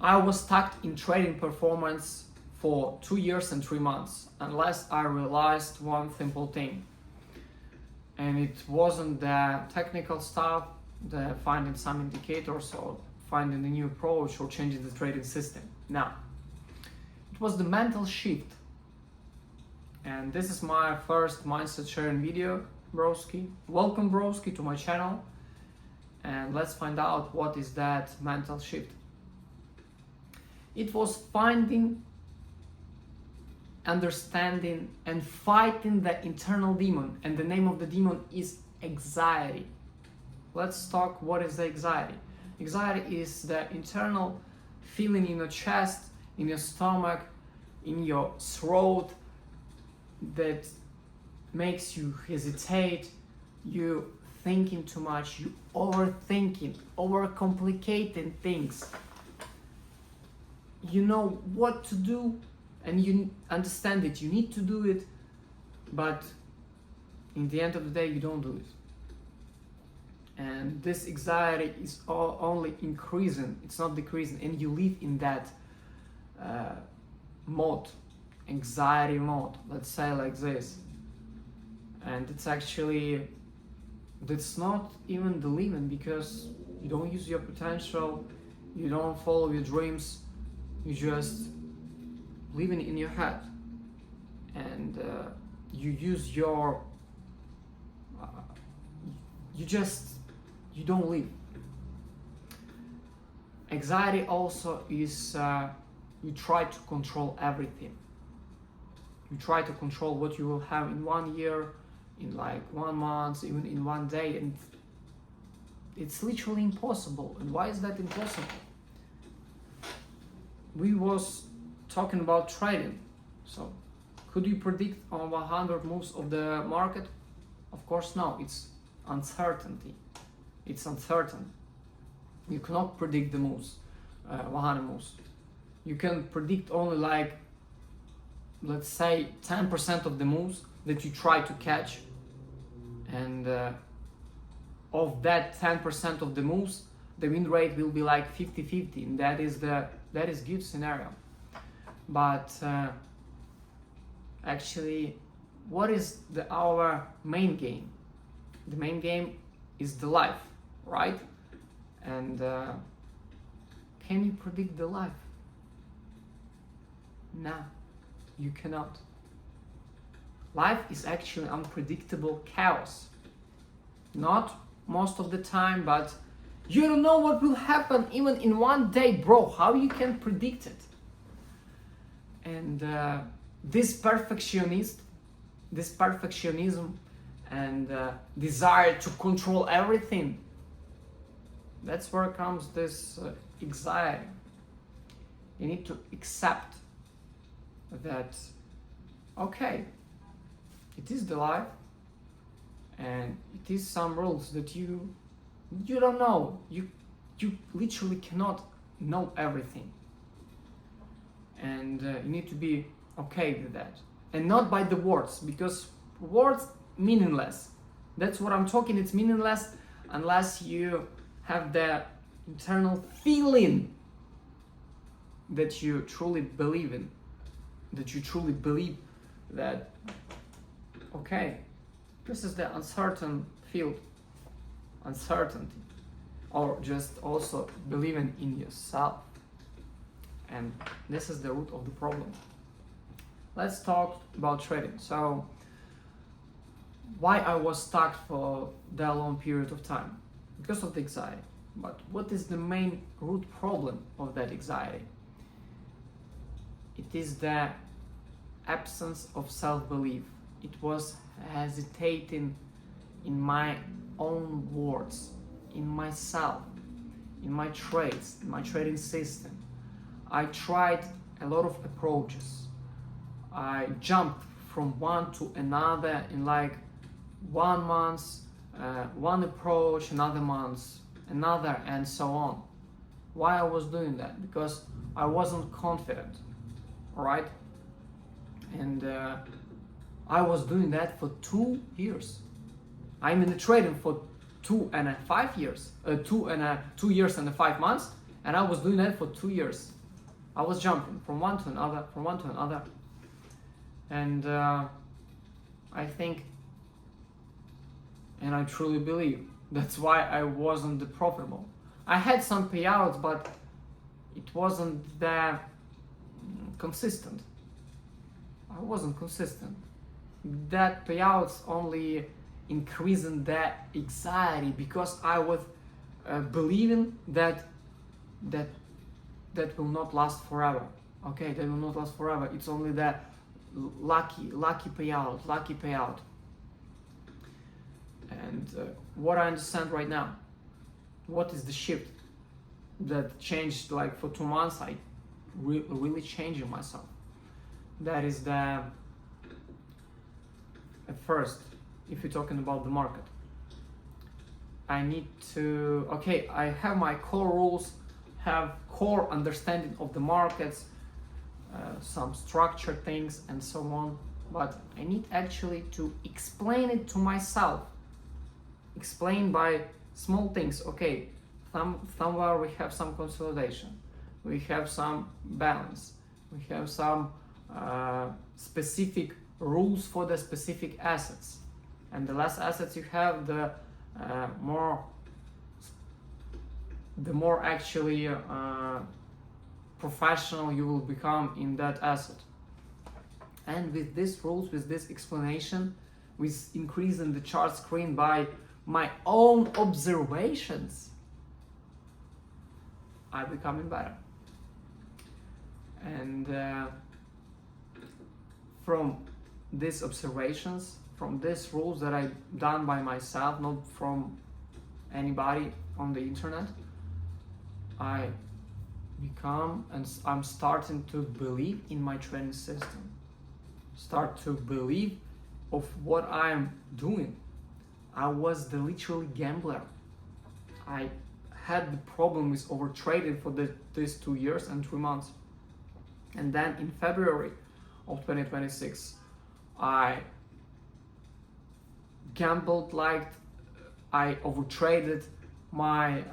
I was stuck in trading performance for 2 years and 3 months unless I realized one simple thing. And it wasn't the technical stuff, the finding some indicators or finding a new approach or changing the trading system. No, it was the mental shift. And this is my first mindset sharing video, broski. Welcome, broski, to my channel. And let's find out what is that mental shift. It was finding, understanding, and fighting the internal demon. And the name of the demon is anxiety. Let's talk what is the anxiety. Anxiety is the internal feeling in your chest, in your stomach, in your throat that makes you hesitate, you thinking too much, you overthinking, overcomplicating things. You know what to do and you understand that you need to do it, but in the end of the day you don't do it. And this anxiety is only increasing, it's not decreasing, and you live in that mode, anxiety mode, let's say like this. And it's actually, that's not even the living, because you don't use your potential, you don't follow your dreams, you just living in your head, and you use your you don't live. Anxiety also is you try to control everything. You try to control what you will have in 1 year, in like 1 month, even in 1 day, and it's literally impossible. And why is that impossible? We was talking about trading. So could you predict on 100 moves of the market? Of course no, it's uncertainty. It's uncertain. You cannot predict the moves, 100 moves. You can predict only like, let's say 10% of the moves that you try to catch, and of that 10% of the moves, the win rate will be like 50-50, and that is good scenario. But actually, what is our main game? The main game is the life, right? And can you predict the life? No, you cannot. Life is actually unpredictable chaos. Not most of the time, but you don't know what will happen even in 1 day, bro. How you can predict it? And this perfectionism and desire to control everything, that's where comes this anxiety. You need to accept that, okay, it is the life, and it is some rules that you don't know. You literally cannot know everything, and you need to be okay with that, and not by the words, because words meaningless. That's what I'm talking. It's meaningless unless you have the internal feeling that you truly believe in, that you truly believe that, okay, this is the uncertain field, uncertainty, or just also believing in yourself. And this is the root of the problem. Let's talk about trading. So why I was stuck for that long period of time? Because of the anxiety. But what is the main root problem of that anxiety? It is the absence of self-belief. It was hesitating in my own words, in myself, in my trades, in my trading system. I tried a lot of approaches. I jumped from one to another in like 1 month, one approach, another month, another, and so on. Why I was doing that? Because I wasn't confident, alright? And I was doing that for 2 years. I'm in the trading for 2 years and 5 months, And I was doing that for 2 years. I was jumping from one to another, from one to another. And I think, and I truly believe, that's why I wasn't profitable. I had some payouts, but it wasn't that consistent. I wasn't consistent. That payouts only increasing that anxiety because I was believing that will not last forever. Okay, that will not last forever. It's only that lucky payout. And what I understand right now, what is the shift that changed? Like for 2 months, I really changing myself. That is the, at first, if you're talking about the market, I need to, okay, I have my core rules, have core understanding of the markets, some structured things and so on, but I need actually to explain it to myself. Explain by small things. Okay, somewhere we have some consolidation, we have some balance, we have some specific rules for the specific assets, and the less assets you have, the more actually professional you will become in that asset. And with these rules, with this explanation, with increasing the chart screen by my own observations, I becoming better. And from these observations, from these rules that I done by myself, not from anybody on the internet, I become, and I'm starting to believe in my training system, start to believe of what I am doing. I was the literally gambler. I had the problem with overtrading for these 2 years and 3 months. And then in February of 2026, I gambled like I overtraded my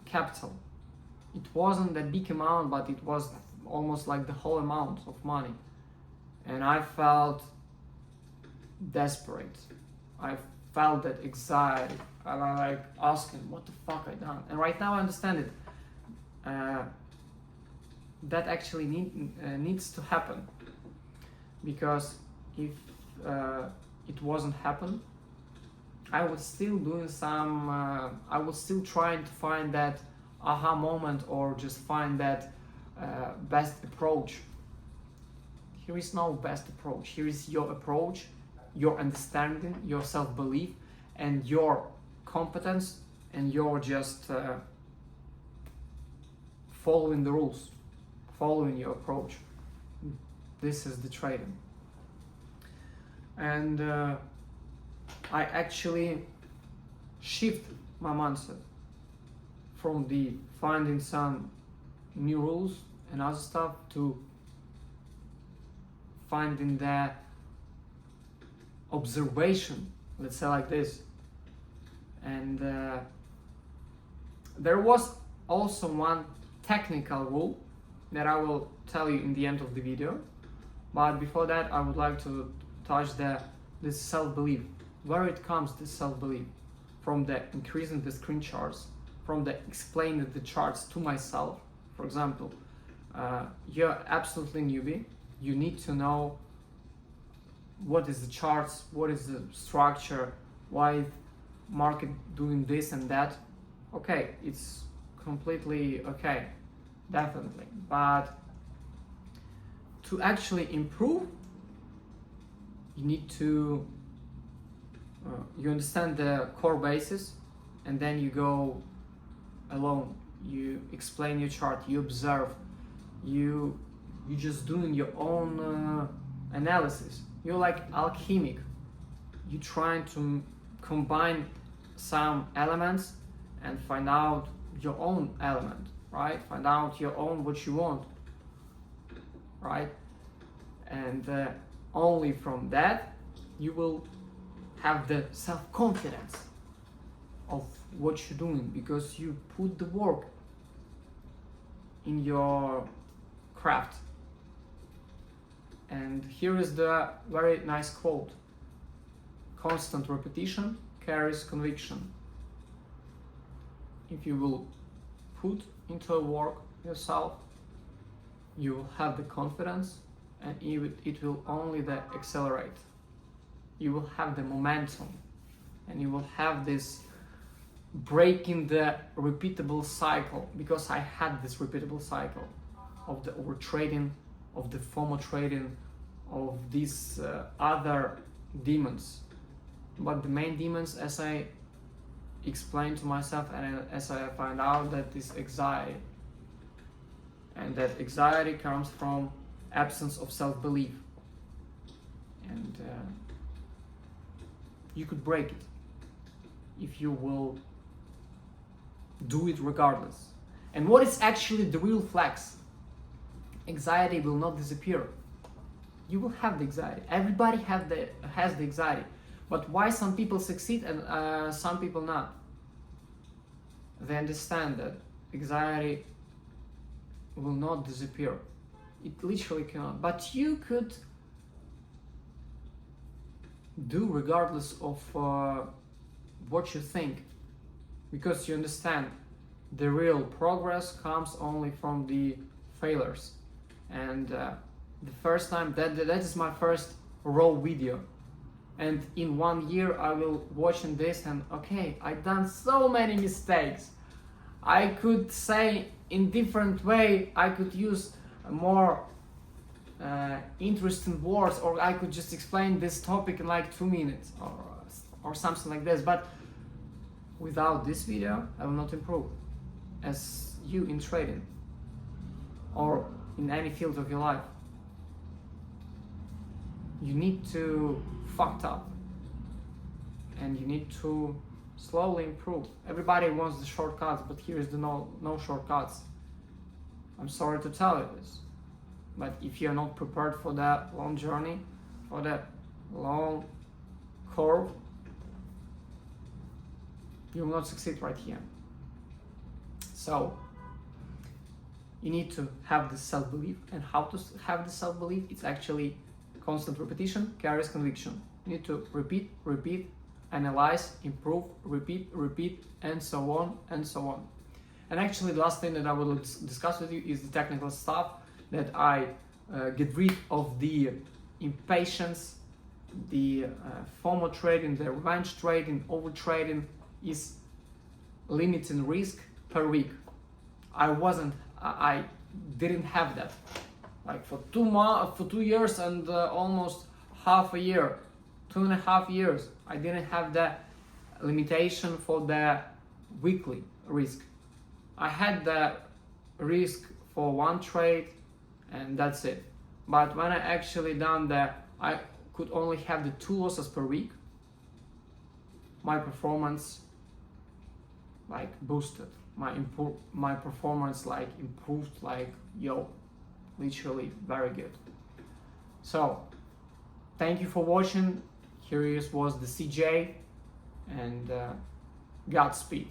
capital. It wasn't a big amount, but it was almost like the whole amount of money. And I felt desperate. I felt that anxiety. And I like asking, what the fuck I done? And right now I understand it. That actually needs to happen. Because if it wasn't happen, I was still doing some, I was still trying to find that aha moment or just find that best approach. Here is no best approach. Here is your approach, your understanding, your self-belief, and your competence, and you're just following the rules, following your approach. This is the trading. And I actually shift my mindset from the finding some new rules and other stuff to finding the observation, let's say like this. And there was also one technical rule that I will tell you in the end of the video, but before that I would like to touch this self-belief. Where it comes, this self-belief? From the increasing the screen charts, from the explaining the charts to myself. For example, you're absolutely newbie, you need to know what is the charts, what is the structure, why market doing this and that. Okay, it's completely okay, definitely. But to actually improve, you need to you understand the core basis, and then you go alone, you explain your chart, you observe, you just doing your own analysis. You're like alchemic. You're trying to combine some elements and find out your own element, right? Find out your own what you want, right? And only from that you will have the self-confidence of what you're doing, because you put the work. in your craft. And here is the very nice quote: constant repetition carries conviction. If you will put into work yourself, you will have the confidence, and it will only accelerate. You will have the momentum, and you will have this breaking the repeatable cycle, because I had this repeatable cycle of the overtrading, of the FOMO trading, of these other demons. But the main demons, as I explained to myself and as I find out, that is anxiety. And that anxiety comes from absence of self-belief. And you could break it if you will do it regardless. And what is actually the real flex? Anxiety will not disappear. You will have the anxiety. Everybody has the anxiety. But why some people succeed and some people not? They understand that anxiety will not disappear. It literally cannot. But you could do regardless of what you think, because you understand the real progress comes only from the failures. And the first time that is my first raw video, and in 1 year I will watching this and okay, I done so many mistakes. I could say in different way, I could use more interesting words, or I could just explain this topic in like 2 minutes or something like this. But without this video, I will not improve as you in trading or in any field of your life. You need to fucked up, and you need to slowly improve. Everybody wants the shortcuts, but here is the no shortcuts. I'm sorry to tell you this, but if you're not prepared for that long journey, for that long curve, you will not succeed right here. So you need to have this self-belief. And how to have this self-belief? It's actually constant repetition carries conviction. You need to repeat, analyze, improve, repeat, and so on and so on. And actually the last thing that I will discuss with you is the technical stuff, that I get rid of the impatience, the FOMO trading, the revenge trading, over trading is limiting risk per week. I didn't have that. Like for 2 years and almost half a year, 2.5 years, I didn't have that limitation for the weekly risk. I had the risk for one trade and that's it. But when I actually done that, I could only have the 2 losses per week. My performance like boosted. My performance like improved, like literally very good. So thank you for watching. Here was the CJ, and Godspeed.